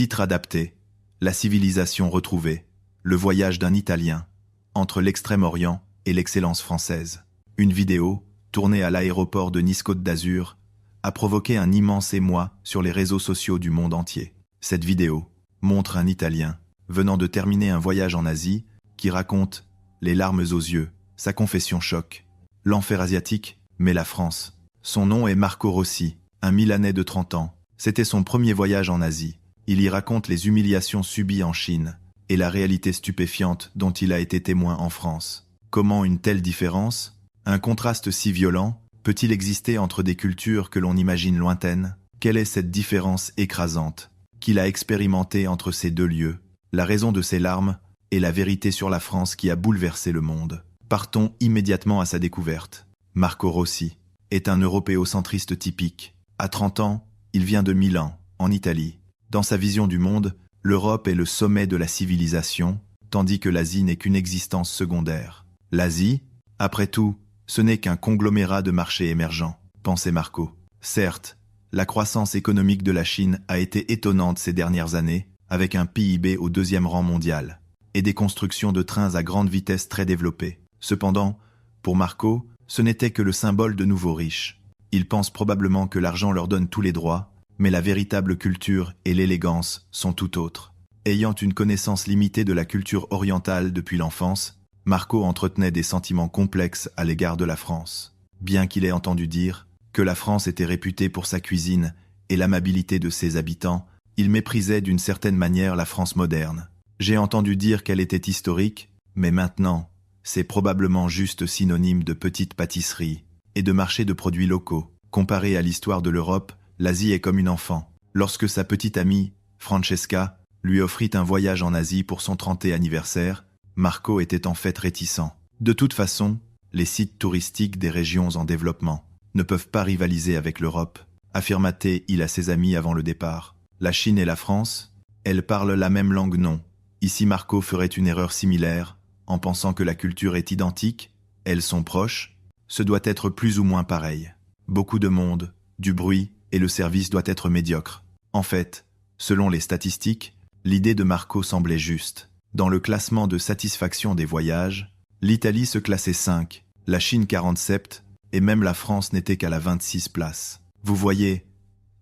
Titre adapté. La civilisation retrouvée. Le voyage d'un Italien. Entre l'Extrême-Orient et l'excellence française. Une vidéo, tournée à l'aéroport de Nice-Côte d'Azur, a provoqué un immense émoi sur les réseaux sociaux du monde entier. Cette vidéo montre un Italien, venant de terminer un voyage en Asie, qui raconte, les larmes aux yeux, sa confession choc. L'enfer asiatique, mais la France. Son nom est Marco Rossi, un Milanais de 30 ans. C'était son premier voyage en Asie. Il y raconte les humiliations subies en Chine et la réalité stupéfiante dont il a été témoin en France. Comment une telle différence, un contraste si violent, peut-il exister entre des cultures que l'on imagine lointaines? Quelle est cette différence écrasante qu'il a expérimentée entre ces deux lieux? La raison de ses larmes est la vérité sur la France qui a bouleversé le monde. Partons immédiatement à sa découverte. Marco Rossi est un européocentriste typique. À 30 ans, il vient de Milan, en Italie. Dans sa vision du monde, l'Europe est le sommet de la civilisation, tandis que l'Asie n'est qu'une existence secondaire. L'Asie, après tout, ce n'est qu'un conglomérat de marchés émergents, pensait Marco. Certes, la croissance économique de la Chine a été étonnante ces dernières années, avec un PIB au 2e rang mondial, et des constructions de trains à grande vitesse très développées. Cependant, pour Marco, ce n'était que le symbole de nouveaux riches. Ils pensent probablement que l'argent leur donne tous les droits, mais la véritable culture et l'élégance sont tout autres. Ayant une connaissance limitée de la culture orientale depuis l'enfance, Marco entretenait des sentiments complexes à l'égard de la France. Bien qu'il ait entendu dire que la France était réputée pour sa cuisine et l'amabilité de ses habitants, il méprisait d'une certaine manière la France moderne. J'ai entendu dire qu'elle était historique, mais maintenant, c'est probablement juste synonyme de petites pâtisseries et de marchés de produits locaux. Comparé à l'histoire de l'Europe, l'Asie est comme une enfant. Lorsque sa petite amie, Francesca, lui offrit un voyage en Asie pour son 30e anniversaire, Marco était en fait réticent. De toute façon, les sites touristiques des régions en développement ne peuvent pas rivaliser avec l'Europe, affirma-t-il à ses amis avant le départ. La Chine et la France, elles parlent la même langue, non. Ici Marco ferait une erreur similaire, en pensant que la culture est identique, elles sont proches, ce doit être plus ou moins pareil. Beaucoup de monde, du bruit, et le service doit être médiocre. En fait, selon les statistiques, l'idée de Marco semblait juste. Dans le classement de satisfaction des voyages, l'Italie se classait 5, la Chine 47, et même la France n'était qu'à la 26e place. Vous voyez,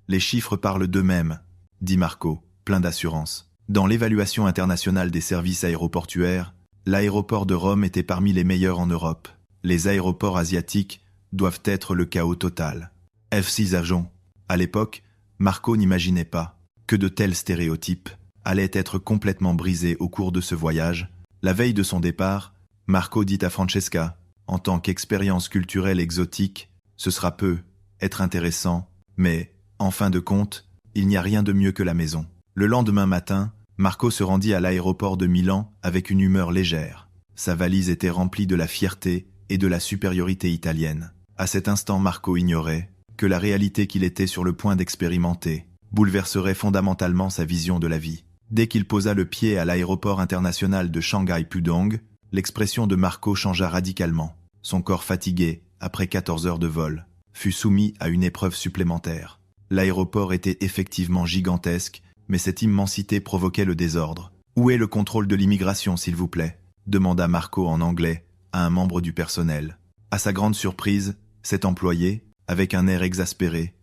les chiffres parlent d'eux-mêmes, dit Marco, plein d'assurance. Dans l'évaluation internationale des services aéroportuaires, l'aéroport de Rome était parmi les meilleurs en Europe. Les aéroports asiatiques doivent être le chaos total. F6 agents. À l'époque, Marco n'imaginait pas que de tels stéréotypes allaient être complètement brisés au cours de ce voyage. La veille de son départ, Marco dit à Francesca, en tant qu'expérience culturelle exotique, ce sera peu, être intéressant, mais, en fin de compte, il n'y a rien de mieux que la maison. Le lendemain matin, Marco se rendit à l'aéroport de Milan avec une humeur légère. Sa valise était remplie de la fierté et de la supériorité italienne. À cet instant, Marco ignorait que la réalité qu'il était sur le point d'expérimenter bouleverserait fondamentalement sa vision de la vie. Dès qu'il posa le pied à l'aéroport international de Shanghai Pudong, l'expression de Marco changea radicalement. Son corps fatigué, après 14 heures de vol, fut soumis à une épreuve supplémentaire. L'aéroport était effectivement gigantesque, mais cette immensité provoquait le désordre. « Où est le contrôle de l'immigration, s'il vous plaît ?» demanda Marco en anglais à un membre du personnel. À sa grande surprise, cet employé, avec un air exaspéré,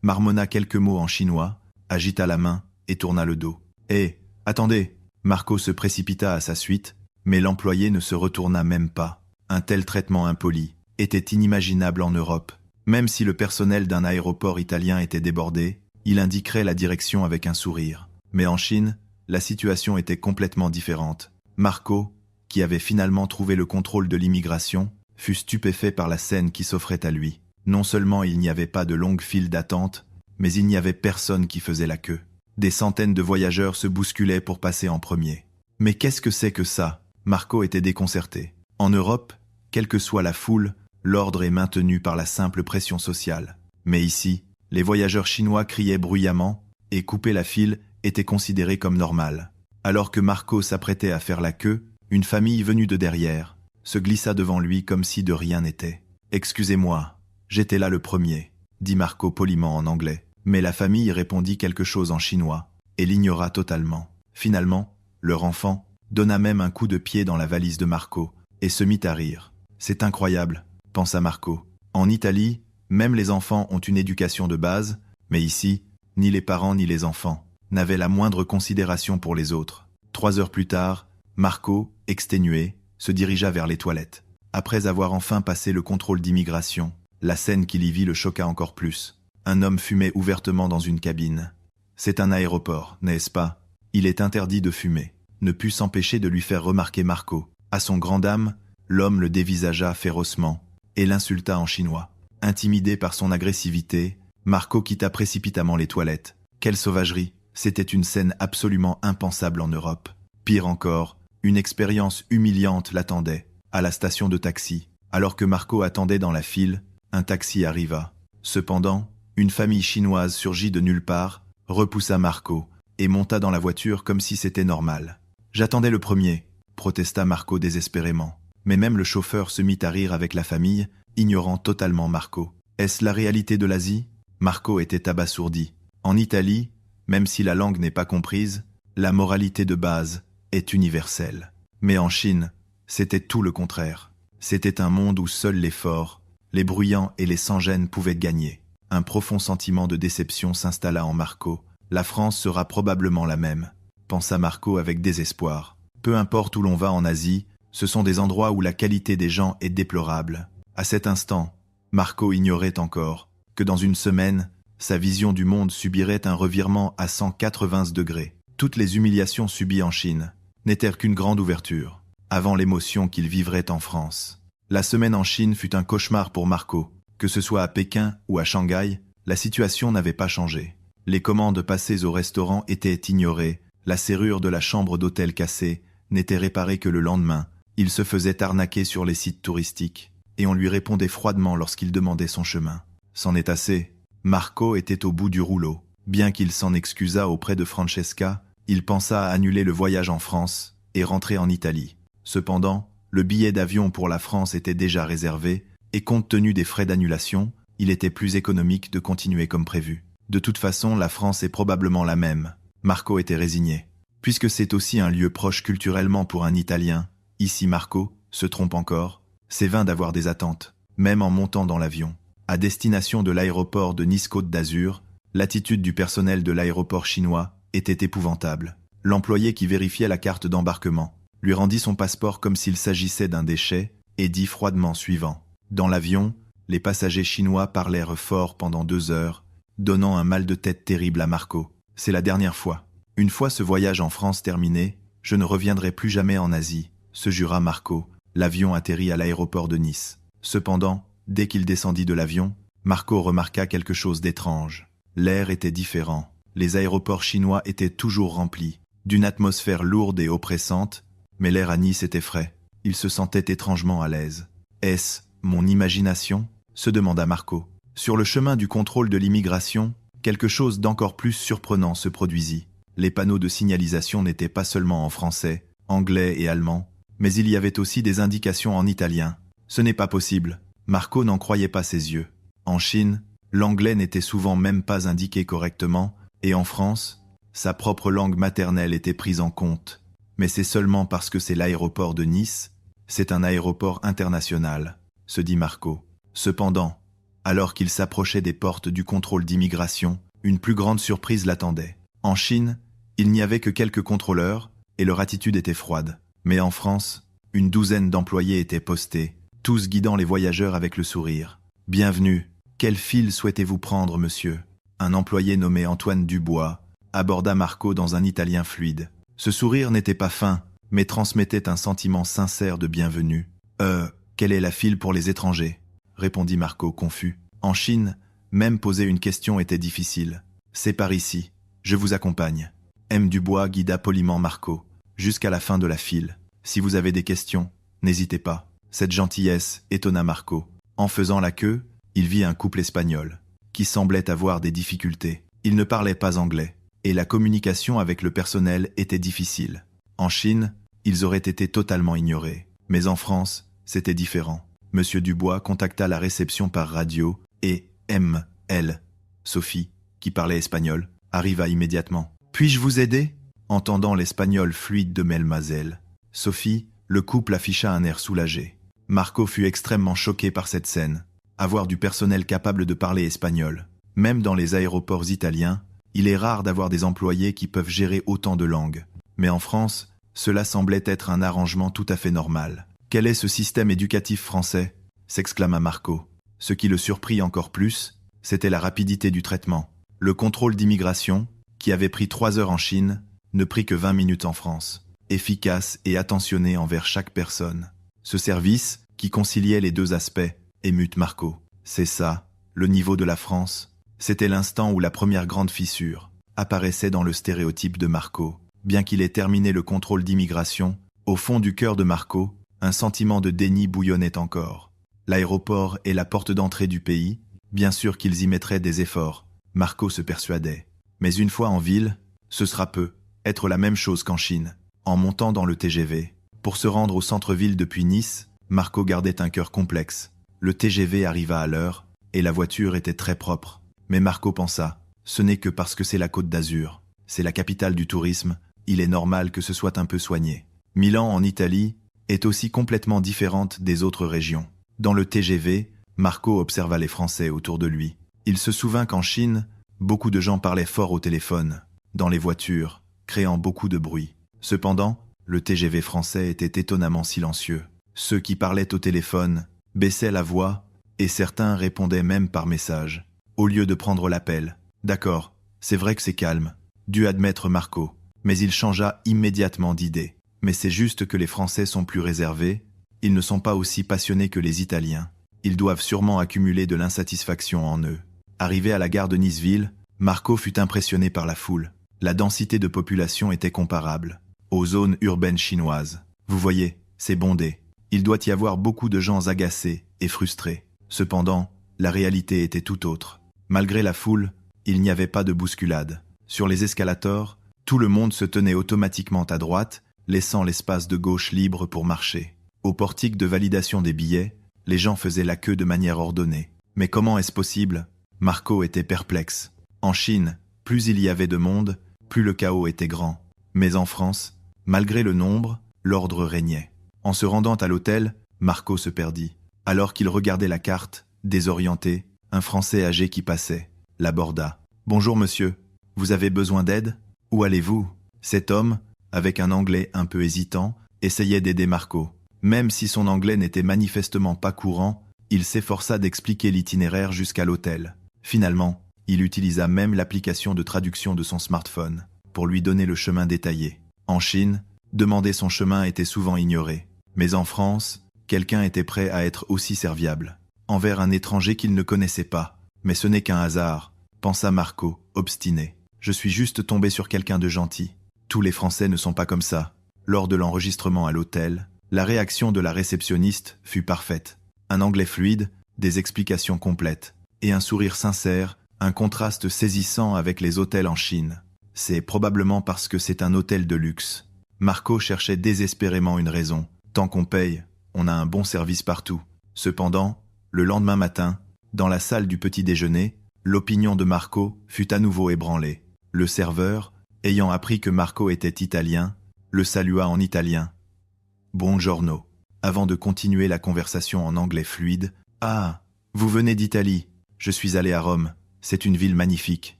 marmonna quelques mots en chinois, agita la main et tourna le dos. « Hé, attendez !» Marco se précipita à sa suite, mais l'employé ne se retourna même pas. Un tel traitement impoli était inimaginable en Europe. Même si le personnel d'un aéroport italien était débordé, il indiquerait la direction avec un sourire. Mais en Chine, la situation était complètement différente. Marco, qui avait finalement trouvé le contrôle de l'immigration, fut stupéfait par la scène qui s'offrait à lui. Non seulement il n'y avait pas de longue file d'attente, mais il n'y avait personne qui faisait la queue. Des centaines de voyageurs se bousculaient pour passer en premier. Mais qu'est-ce que c'est que ça ? Marco était déconcerté. En Europe, quelle que soit la foule, l'ordre est maintenu par la simple pression sociale. Mais ici, les voyageurs chinois criaient bruyamment et couper la file était considéré comme normal. Alors que Marco s'apprêtait à faire la queue, une famille venue de derrière se glissa devant lui comme si de rien n'était. « Excusez-moi, j'étais là le premier », dit Marco poliment en anglais. Mais la famille répondit quelque chose en chinois. et l'ignora totalement. Finalement, leur enfant donna même un coup de pied dans la valise de Marco et se mit à rire. « C'est incroyable », pensa Marco. « En Italie, même les enfants ont une éducation de base, mais ici, ni les parents ni les enfants n'avaient la moindre considération pour les autres. » 3 heures plus tard, Marco, exténué, se dirigea vers les toilettes. Après avoir enfin passé le contrôle d'immigration, la scène qu'il y vit le choqua encore plus. Un homme fumait ouvertement dans une cabine. « C'est un aéroport, n'est-ce pas ? Il est interdit de fumer. » Ne put s'empêcher de lui faire remarquer Marco. À son grand dam, l'homme le dévisagea férocement et l'insulta en chinois. Intimidé par son agressivité, Marco quitta précipitamment les toilettes. Quelle sauvagerie! C'était une scène absolument impensable en Europe. Pire encore, une expérience humiliante l'attendait. À la station de taxi, alors que Marco attendait dans la file, un taxi arriva. Cependant, une famille chinoise surgit de nulle part, repoussa Marco et monta dans la voiture comme si c'était normal. « J'attendais le premier », protesta Marco désespérément. Mais même le chauffeur se mit à rire avec la famille, ignorant totalement Marco. Est-ce la réalité de l'Asie ? Marco était abasourdi. En Italie, même si la langue n'est pas comprise, la moralité de base est universelle. Mais en Chine, c'était tout le contraire. C'était un monde où seuls les forts, les bruyants et les sans-gêne pouvaient gagner. Un profond sentiment de déception s'installa en Marco. La France sera probablement la même, pensa Marco avec désespoir. Peu importe où l'on va en Asie, ce sont des endroits où la qualité des gens est déplorable. À cet instant, Marco ignorait encore que dans une semaine, sa vision du monde subirait un revirement à 180 degrés. Toutes les humiliations subies en Chine n'étaient qu'une grande ouverture, avant l'émotion qu'il vivrait en France. La semaine en Chine fut un cauchemar pour Marco. Que ce soit à Pékin ou à Shanghai, la situation n'avait pas changé. Les commandes passées au restaurant étaient ignorées, la serrure de la chambre d'hôtel cassée n'était réparée que le lendemain. Il se faisait arnaquer sur les sites touristiques, et on lui répondait froidement lorsqu'il demandait son chemin. C'en est assez. Marco était au bout du rouleau. Bien qu'il s'en excusât auprès de Francesca, il pensa à annuler le voyage en France et rentrer en Italie. Cependant, le billet d'avion pour la France était déjà réservé, et compte tenu des frais d'annulation, il était plus économique de continuer comme prévu. De toute façon, la France est probablement la même. Marco était résigné. Puisque c'est aussi un lieu proche culturellement pour un Italien, ici Marco se trompe encore. C'est vain d'avoir des attentes, même en montant dans l'avion. À destination de l'aéroport de Nice-Côte d'Azur, l'attitude du personnel de l'aéroport chinois était épouvantable. L'employé qui vérifiait la carte d'embarquement lui rendit son passeport comme s'il s'agissait d'un déchet et dit froidement suivant. Dans l'avion, les passagers chinois parlèrent fort pendant 2 heures, donnant un mal de tête terrible à Marco. C'est la dernière fois. Une fois ce voyage en France terminé, je ne reviendrai plus jamais en Asie, se jura Marco. L'avion atterrit à l'aéroport de Nice. Cependant, dès qu'il descendit de l'avion, Marco remarqua quelque chose d'étrange. L'air était différent. Les aéroports chinois étaient toujours remplis, d'une atmosphère lourde et oppressante, mais l'air à Nice était frais. Il se sentait étrangement à l'aise. « Est-ce mon imagination ?» se demanda Marco. Sur le chemin du contrôle de l'immigration, quelque chose d'encore plus surprenant se produisit. Les panneaux de signalisation n'étaient pas seulement en français, anglais et allemand, mais il y avait aussi des indications en italien. Ce n'est pas possible. Marco n'en croyait pas ses yeux. En Chine, l'anglais n'était souvent même pas indiqué correctement, et en France, sa propre langue maternelle était prise en compte. Mais c'est seulement parce que c'est l'aéroport de Nice, c'est un aéroport international, se dit Marco. Cependant, alors qu'il s'approchait des portes du contrôle d'immigration, une plus grande surprise l'attendait. En Chine, il n'y avait que quelques contrôleurs, et leur attitude était froide. Mais en France, une douzaine d'employés étaient postés, tous guidant les voyageurs avec le sourire. « Bienvenue. Quelle file souhaitez-vous prendre, monsieur ?» Un employé nommé Antoine Dubois aborda Marco dans un italien fluide. Ce sourire n'était pas fin, mais transmettait un sentiment sincère de bienvenue. « Quelle est la file pour les étrangers ?» répondit Marco, confus. En Chine, même poser une question était difficile. « C'est par ici. Je vous accompagne. » M. Dubois guida poliment Marco jusqu'à la fin de la file. « Si vous avez des questions, n'hésitez pas. » Cette gentillesse étonna Marco. En faisant la queue, il vit un couple espagnol qui semblait avoir des difficultés. Il ne parlait pas anglais, et la communication avec le personnel était difficile. En Chine, ils auraient été totalement ignorés. Mais en France, c'était différent. Monsieur Dubois contacta la réception par radio et M.L. Sophie, qui parlait espagnol, arriva immédiatement. Puis-je vous aider ?» Entendant l'espagnol fluide de Mademoiselle Sophie, le couple afficha un air soulagé. Marco fut extrêmement choqué par cette scène. Avoir du personnel capable de parler espagnol. Même dans les aéroports italiens, il est rare d'avoir des employés qui peuvent gérer autant de langues. Mais en France, cela semblait être un arrangement tout à fait normal. « Quel est ce système éducatif français ?» s'exclama Marco. Ce qui le surprit encore plus, c'était la rapidité du traitement. Le contrôle d'immigration, qui avait pris 3 heures en Chine, ne prit que 20 minutes en France. Efficace et attentionné envers chaque personne. Ce service, qui conciliait les deux aspects, émut Marco. C'est ça, le niveau de la France. C'était l'instant où la première grande fissure apparaissait dans le stéréotype de Marco. Bien qu'il ait terminé le contrôle d'immigration, au fond du cœur de Marco, un sentiment de déni bouillonnait encore. L'aéroport est la porte d'entrée du pays, bien sûr qu'ils y mettraient des efforts, Marco se persuadait. Mais une fois en ville, ce sera peu, être la même chose qu'en Chine. En montant dans le TGV, pour se rendre au centre-ville depuis Nice, Marco gardait un cœur complexe. Le TGV arriva à l'heure, et la voiture était très propre. Mais Marco pensa, ce n'est que parce que c'est la Côte d'Azur, c'est la capitale du tourisme, il est normal que ce soit un peu soigné. Milan en Italie est aussi complètement différente des autres régions. Dans le TGV, Marco observa les Français autour de lui. Il se souvint qu'en Chine, beaucoup de gens parlaient fort au téléphone, dans les voitures, créant beaucoup de bruit. Cependant, le TGV français était étonnamment silencieux. Ceux qui parlaient au téléphone baissaient la voix et certains répondaient même par message, au lieu de prendre l'appel. D'accord, c'est vrai que c'est calme, dut admettre Marco, mais il changea immédiatement d'idée. Mais c'est juste que les Français sont plus réservés, ils ne sont pas aussi passionnés que les Italiens. Ils doivent sûrement accumuler de l'insatisfaction en eux. Arrivé à la gare de Niceville, Marco fut impressionné par la foule. La densité de population était comparable aux zones urbaines chinoises. Vous voyez, c'est bondé. Il doit y avoir beaucoup de gens agacés et frustrés. Cependant, la réalité était tout autre. Malgré la foule, il n'y avait pas de bousculade. Sur les escalators, tout le monde se tenait automatiquement à droite, laissant l'espace de gauche libre pour marcher. Au portique de validation des billets, les gens faisaient la queue de manière ordonnée. Mais comment est-ce possible ? Marco était perplexe. En Chine, plus il y avait de monde, plus le chaos était grand. Mais en France, malgré le nombre, l'ordre régnait. En se rendant à l'hôtel, Marco se perdit. Alors qu'il regardait la carte, désorienté, un Français âgé qui passait l'aborda. « Bonjour monsieur, vous avez besoin d'aide ? Où allez-vous » Cet homme, avec un anglais un peu hésitant, essayait d'aider Marco. Même si son anglais n'était manifestement pas courant, il s'efforça d'expliquer l'itinéraire jusqu'à l'hôtel. Finalement, il utilisa même l'application de traduction de son smartphone pour lui donner le chemin détaillé. En Chine, demander son chemin était souvent ignoré. Mais en France, quelqu'un était prêt à être aussi serviable envers un étranger qu'il ne connaissait pas. Mais ce n'est qu'un hasard, pensa Marco, obstiné. Je suis juste tombé sur quelqu'un de gentil. Tous les Français ne sont pas comme ça. Lors de l'enregistrement à l'hôtel, la réaction de la réceptionniste fut parfaite. Un anglais fluide, des explications complètes, et un sourire sincère, un contraste saisissant avec les hôtels en Chine. C'est probablement parce que c'est un hôtel de luxe. Marco cherchait désespérément une raison. Tant qu'on paye, on a un bon service partout. Cependant, le lendemain matin, dans la salle du petit déjeuner, l'opinion de Marco fut à nouveau ébranlée. Le serveur, ayant appris que Marco était italien, le salua en italien. « Buongiorno » avant de continuer la conversation en anglais fluide. « Ah, vous venez d'Italie. Je suis allé à Rome. C'est une ville magnifique. »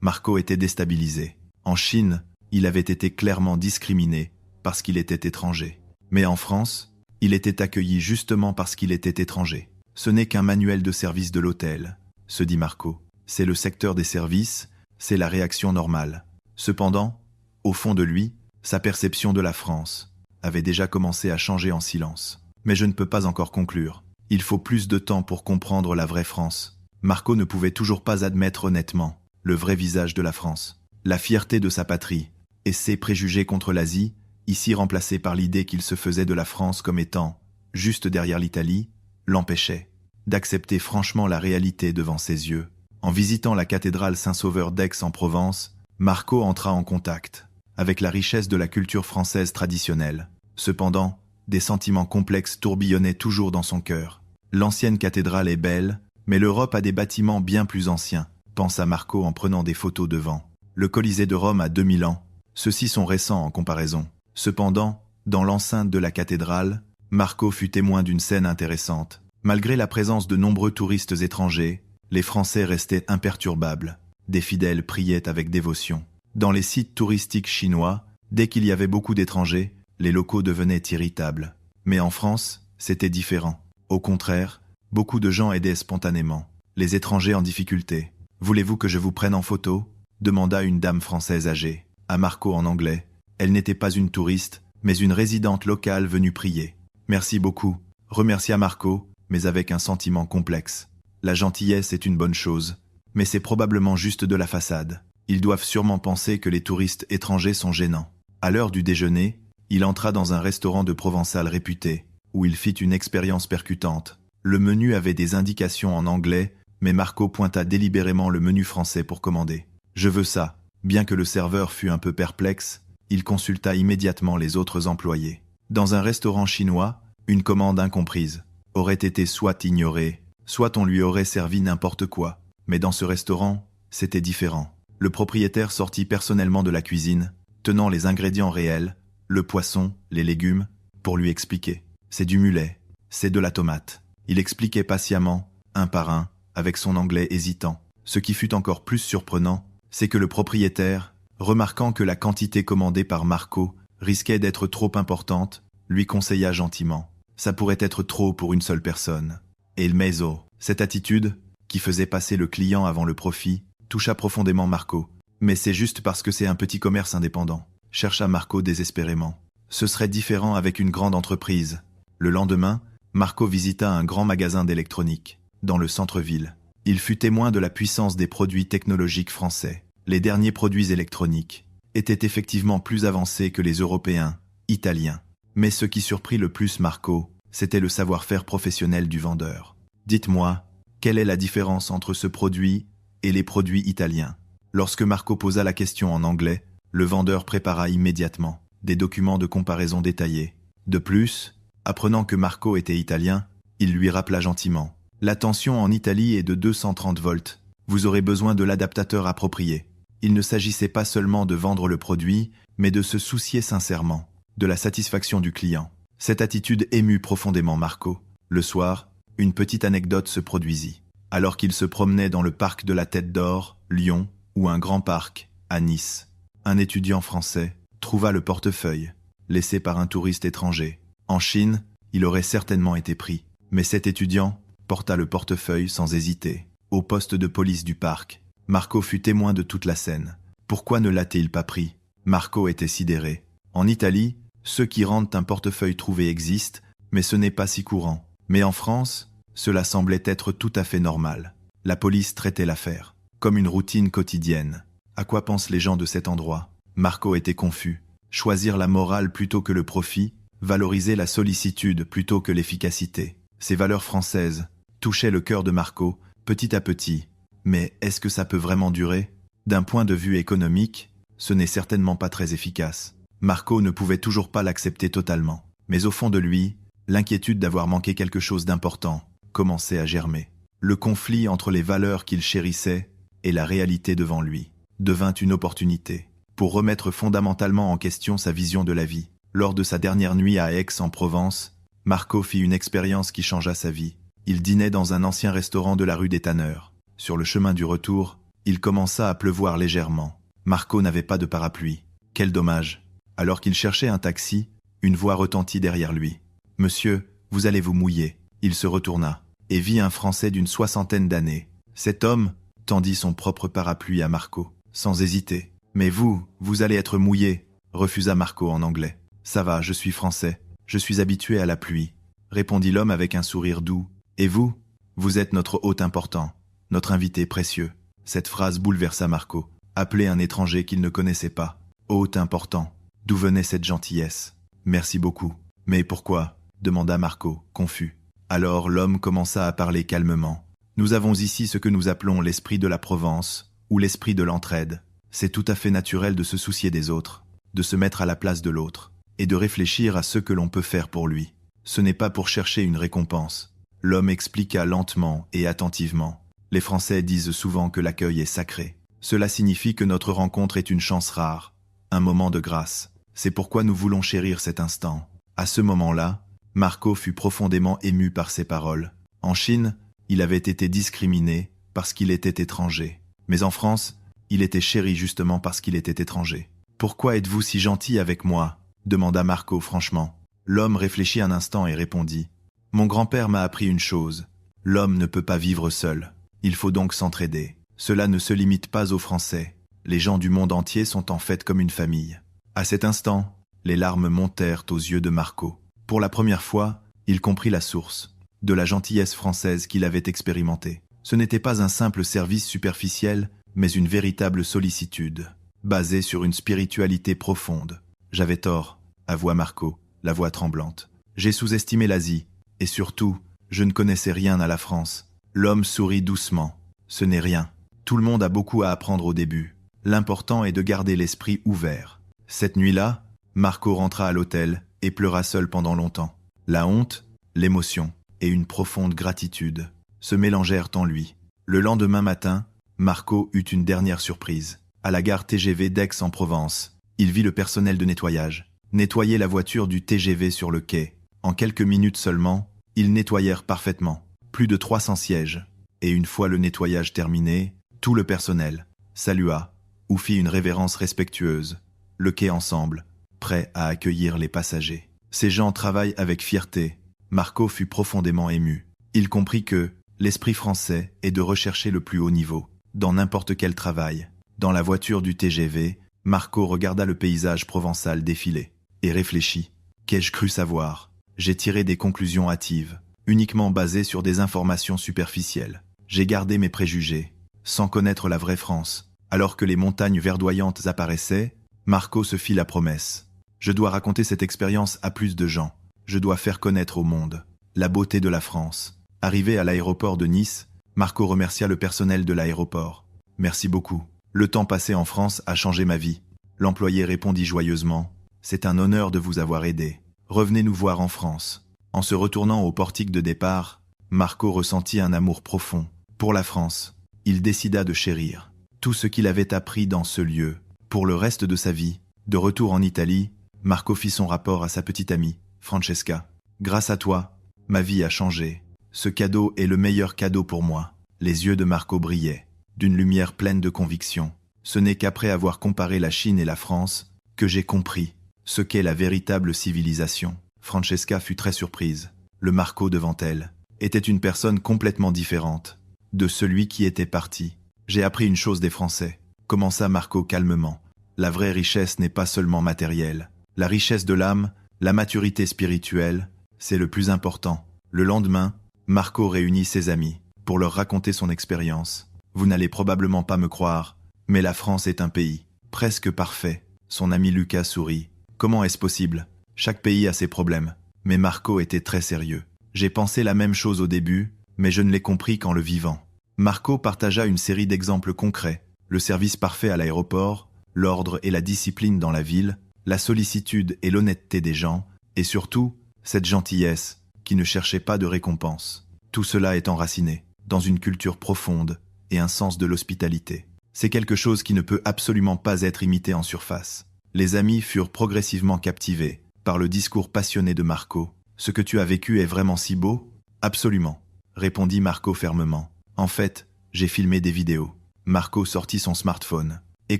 Marco était déstabilisé. En Chine, il avait été clairement discriminé parce qu'il était étranger. Mais en France, il était accueilli justement parce qu'il était étranger. Ce n'est qu'un manuel de service de l'hôtel, se dit Marco. C'est le secteur des services, c'est la réaction normale. Cependant, au fond de lui, sa perception de la France avait déjà commencé à changer en silence. Mais je ne peux pas encore conclure. Il faut plus de temps pour comprendre la vraie France. Marco ne pouvait toujours pas admettre honnêtement le vrai visage de la France. La fierté de sa patrie et ses préjugés contre l'Asie, ici remplacés par l'idée qu'il se faisait de la France comme étant juste derrière l'Italie, l'empêchaient d'accepter franchement la réalité devant ses yeux. En visitant la cathédrale Saint-Sauveur d'Aix-en-Provence, Marco entra en contact avec la richesse de la culture française traditionnelle. Cependant, des sentiments complexes tourbillonnaient toujours dans son cœur. L'ancienne cathédrale est belle, mais l'Europe a des bâtiments bien plus anciens, pensa Marco en prenant des photos devant le Colisée de Rome a 2000 ans. Ceux-ci sont récents en comparaison. Cependant, dans l'enceinte de la cathédrale, Marco fut témoin d'une scène intéressante. Malgré la présence de nombreux touristes étrangers, les Français restaient imperturbables. Des fidèles priaient avec dévotion. Dans les sites touristiques chinois, dès qu'il y avait beaucoup d'étrangers, les locaux devenaient irritables. Mais en France, c'était différent. Au contraire, beaucoup de gens aidaient spontanément les étrangers en difficulté. « Voulez-vous que je vous prenne en photo ?» demanda une dame française âgée, à Marco en anglais. Elle n'était pas une touriste, mais une résidente locale venue prier. « Merci beaucoup », remercia Marco, mais avec un sentiment complexe. La gentillesse est une bonne chose, mais c'est probablement juste de la façade. Ils doivent sûrement penser que les touristes étrangers sont gênants. À l'heure du déjeuner, il entra dans un restaurant de Provençal réputé, où il fit une expérience percutante. Le menu avait des indications en anglais, mais Marco pointa délibérément le menu français pour commander. « Je veux ça ». Bien que le serveur fût un peu perplexe, il consulta immédiatement les autres employés. Dans un restaurant chinois, une commande incomprise aurait été soit ignorée, soit on lui aurait servi n'importe quoi. Mais dans ce restaurant, c'était différent. Le propriétaire sortit personnellement de la cuisine, tenant les ingrédients réels, le poisson, les légumes, pour lui expliquer. « C'est du mulet, c'est de la tomate ». Il expliquait patiemment, un par un, avec son anglais hésitant. Ce qui fut encore plus surprenant, c'est que le propriétaire, remarquant que la quantité commandée par Marco risquait d'être trop importante, lui conseilla gentiment. Ça pourrait être trop pour une seule personne. Et le mezzo, cette attitude, qui faisait passer le client avant le profit, toucha profondément Marco. Mais c'est juste parce que c'est un petit commerce indépendant, chercha Marco désespérément. Ce serait différent avec une grande entreprise. Le lendemain, Marco visita un grand magasin d'électronique, dans le centre-ville. Il fut témoin de la puissance des produits technologiques français. Les derniers produits électroniques étaient effectivement plus avancés que les Européens, Italiens. Mais ce qui surprit le plus Marco, c'était le savoir-faire professionnel du vendeur. « Dites-moi, quelle est la différence entre ce produit et les produits italiens ?» Lorsque Marco posa la question en anglais, le vendeur prépara immédiatement des documents de comparaison détaillés. De plus, apprenant que Marco était italien, il lui rappela gentiment. La tension en Italie est de 230 volts. Vous aurez besoin de l'adaptateur approprié. Il ne s'agissait pas seulement de vendre le produit, mais de se soucier sincèrement de la satisfaction du client. Cette attitude émut profondément Marco. Le soir, une petite anecdote se produisit. Alors qu'il se promenait dans le parc de la Tête d'Or, Lyon, ou un grand parc, à Nice, un étudiant français trouva le portefeuille, laissé par un touriste étranger. En Chine, il aurait certainement été pris. Mais cet étudiant porta le portefeuille sans hésiter, au poste de police du parc. Marco fut témoin de toute la scène. Pourquoi ne l'a-t-il pas pris? Marco était sidéré. En Italie, ceux qui rendent un portefeuille trouvé existent, mais ce n'est pas si courant. Mais en France, cela semblait être tout à fait normal. La police traitait l'affaire comme une routine quotidienne. À quoi pensent les gens de cet endroit? Marco était confus. Choisir la morale plutôt que le profit, valoriser la sollicitude plutôt que l'efficacité. Ces valeurs françaises touchaient le cœur de Marco, petit à petit. Mais est-ce que ça peut vraiment durer? D'un point de vue économique, ce n'est certainement pas très efficace. Marco ne pouvait toujours pas l'accepter totalement. Mais au fond de lui, l'inquiétude d'avoir manqué quelque chose d'important commençait à germer. Le conflit entre les valeurs qu'il chérissait et la réalité devant lui devint une opportunité pour remettre fondamentalement en question sa vision de la vie. Lors de sa dernière nuit à Aix-en-Provence, Marco fit une expérience qui changea sa vie. Il dînait dans un ancien restaurant de la rue des Tanneurs. Sur le chemin du retour, il commença à pleuvoir légèrement. Marco n'avait pas de parapluie. Quel dommage! Alors qu'il cherchait un taxi, une voix retentit derrière lui. « Monsieur, vous allez vous mouiller. » Il se retourna et vit un Français d'une 60aine d'années. Cet homme tendit son propre parapluie à Marco, sans hésiter. « Mais vous allez être mouillé » refusa Marco en anglais. « Ça va, je suis français. Je suis habitué à la pluie » répondit l'homme avec un sourire doux. « Et vous? Vous êtes notre hôte important, notre invité précieux. » Cette phrase bouleversa Marco. Appeler un étranger qu'il ne connaissait pas. Hôte important. D'où venait cette gentillesse? Merci beaucoup. Mais pourquoi? Demanda Marco, confus. Alors l'homme commença à parler calmement. Nous avons ici ce que nous appelons l'esprit de la Provence, ou l'esprit de l'entraide. C'est tout à fait naturel de se soucier des autres, de se mettre à la place de l'autre, et de réfléchir à ce que l'on peut faire pour lui. Ce n'est pas pour chercher une récompense. L'homme expliqua lentement et attentivement. Les Français disent souvent que l'accueil est sacré. Cela signifie que notre rencontre est une chance rare, un moment de grâce. C'est pourquoi nous voulons chérir cet instant. À ce moment-là, Marco fut profondément ému par ces paroles. En Chine, il avait été discriminé parce qu'il était étranger. Mais en France, il était chéri justement parce qu'il était étranger. « Pourquoi êtes-vous si gentil avec moi ?» demanda Marco franchement. L'homme réfléchit un instant et répondit. « Mon grand-père m'a appris une chose. L'homme ne peut pas vivre seul. Il faut donc s'entraider. Cela ne se limite pas aux Français. Les gens du monde entier sont en fait comme une famille. » À cet instant, les larmes montèrent aux yeux de Marco. Pour la première fois, il comprit la source de la gentillesse française qu'il avait expérimentée. Ce n'était pas un simple service superficiel, mais une véritable sollicitude, basée sur une spiritualité profonde. « J'avais tort », avoua Marco, la voix tremblante. « J'ai sous-estimé l'Asie, et surtout, je ne connaissais rien à la France. » L'homme sourit doucement. « Ce n'est rien. Tout le monde a beaucoup à apprendre au début. L'important est de garder l'esprit ouvert. » Cette nuit-là, Marco rentra à l'hôtel et pleura seul pendant longtemps. La honte, l'émotion et une profonde gratitude se mélangèrent en lui. Le lendemain matin, Marco eut une dernière surprise. À la gare TGV d'Aix-en-Provence, il vit le personnel de nettoyage nettoyer la voiture du TGV sur le quai. En quelques minutes seulement, ils nettoyèrent parfaitement. Plus de 300 sièges. Et une fois le nettoyage terminé, tout le personnel salua ou fit une révérence respectueuse. Le quai ensemble, prêt à accueillir les passagers. Ces gens travaillent avec fierté. Marco fut profondément ému. Il comprit que l'esprit français est de rechercher le plus haut niveau, dans n'importe quel travail. Dans la voiture du TGV, Marco regarda le paysage provençal défiler et réfléchit. Qu'ai-je cru savoir? J'ai tiré des conclusions hâtives, uniquement basées sur des informations superficielles. J'ai gardé mes préjugés, sans connaître la vraie France. Alors que les montagnes verdoyantes apparaissaient, Marco se fit la promesse. Je dois raconter cette expérience à plus de gens. Je dois faire connaître au monde la beauté de la France. Arrivé à l'aéroport de Nice, Marco remercia le personnel de l'aéroport. Merci beaucoup. Le temps passé en France a changé ma vie. L'employé répondit joyeusement. C'est un honneur de vous avoir aidé. Revenez nous voir en France. En se retournant au portique de départ, Marco ressentit un amour profond pour la France. Il décida de chérir tout ce qu'il avait appris dans ce lieu. Pour le reste de sa vie, de retour en Italie, Marco fit son rapport à sa petite amie, Francesca. Grâce à toi, ma vie a changé. Ce cadeau est le meilleur cadeau pour moi. Les yeux de Marco brillaient, d'une lumière pleine de conviction. Ce n'est qu'après avoir comparé la Chine et la France que j'ai compris ce qu'est la véritable civilisation. Francesca fut très surprise. Le Marco devant elle était une personne complètement différente de celui qui était parti. J'ai appris une chose des Français, commença Marco calmement. La vraie richesse n'est pas seulement matérielle. La richesse de l'âme, la maturité spirituelle, c'est le plus important. Le lendemain, Marco réunit ses amis pour leur raconter son expérience. Vous n'allez probablement pas me croire, mais la France est un pays presque parfait. Son ami Lucas sourit. Comment est-ce possible? Chaque pays a ses problèmes. Mais Marco était très sérieux. J'ai pensé la même chose au début, mais je ne l'ai compris qu'en le vivant. Marco partagea une série d'exemples concrets. Le service parfait à l'aéroport, l'ordre et la discipline dans la ville, la sollicitude et l'honnêteté des gens, et surtout, cette gentillesse qui ne cherchait pas de récompense. Tout cela est enraciné dans une culture profonde et un sens de l'hospitalité. C'est quelque chose qui ne peut absolument pas être imité en surface. Les amis furent progressivement captivés par le discours passionné de Marco. « Ce que tu as vécu est vraiment si beau ?» ?»« Absolument, » répondit Marco fermement. « En fait, j'ai filmé des vidéos. » Marco sortit son smartphone et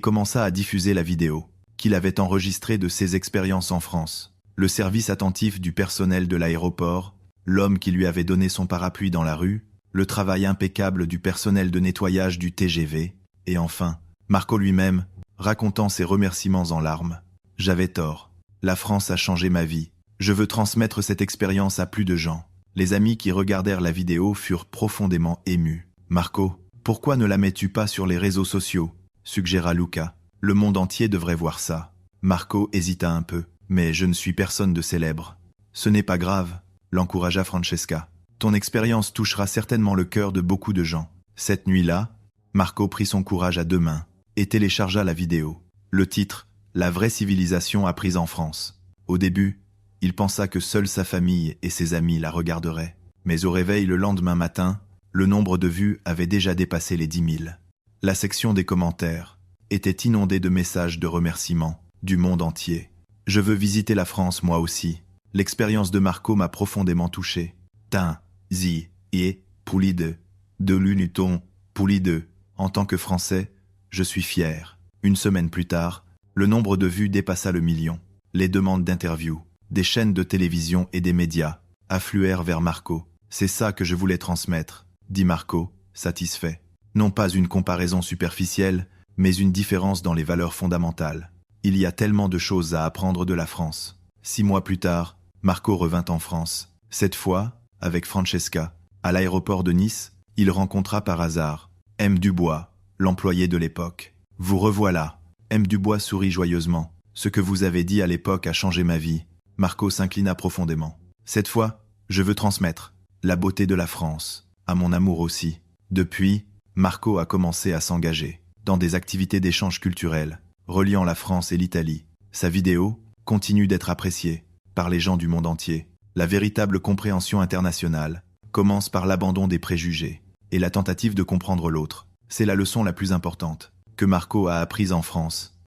commença à diffuser la vidéo qu'il avait enregistrée de ses expériences en France. Le service attentif du personnel de l'aéroport, l'homme qui lui avait donné son parapluie dans la rue, le travail impeccable du personnel de nettoyage du TGV, et enfin, Marco lui-même, racontant ses remerciements en larmes. « J'avais tort. La France a changé ma vie. Je veux transmettre cette expérience à plus de gens. » Les amis qui regardèrent la vidéo furent profondément émus. « Marco, pourquoi ne la mets-tu pas sur les réseaux sociaux ?» suggéra Luca. « Le monde entier devrait voir ça. » Marco hésita un peu. « Mais je ne suis personne de célèbre. »« Ce n'est pas grave, » l'encouragea Francesca. « Ton expérience touchera certainement le cœur de beaucoup de gens. » Cette nuit-là, Marco prit son courage à deux mains et téléchargea la vidéo. Le titre, « La vraie civilisation apprise en France ». Au début, il pensa que seule sa famille et ses amis la regarderaient. Mais au réveil le lendemain matin, le nombre de vues avait déjà dépassé les 10 000. La section des commentaires était inondée de messages de remerciements du monde entier. Je veux visiter la France moi aussi. L'expérience de Marco m'a profondément touché. Pouli de l'Unuton, Pouli 2. En tant que Français, je suis fier. Une semaine plus tard, le nombre de vues dépassa le million. Les demandes d'interviews, des chaînes de télévision et des médias affluèrent vers Marco. C'est ça que je voulais transmettre, dit Marco, satisfait. Non pas une comparaison superficielle, mais une différence dans les valeurs fondamentales. Il y a tellement de choses à apprendre de la France. 6 mois plus tard, Marco revint en France. Cette fois, avec Francesca. À l'aéroport de Nice, il rencontra par hasard M. Dubois, l'employé de l'époque. « Vous revoilà !» M. Dubois sourit joyeusement. « Ce que vous avez dit à l'époque a changé ma vie. » Marco s'inclina profondément. « Cette fois, je veux transmettre la beauté de la France, à mon amour aussi. » Depuis, Marco a commencé à s'engager dans des activités d'échange culturel, reliant la France et l'Italie. Sa vidéo continue d'être appréciée par les gens du monde entier. La véritable compréhension internationale commence par l'abandon des préjugés et la tentative de comprendre l'autre. C'est la leçon la plus importante que Marco a apprise en France.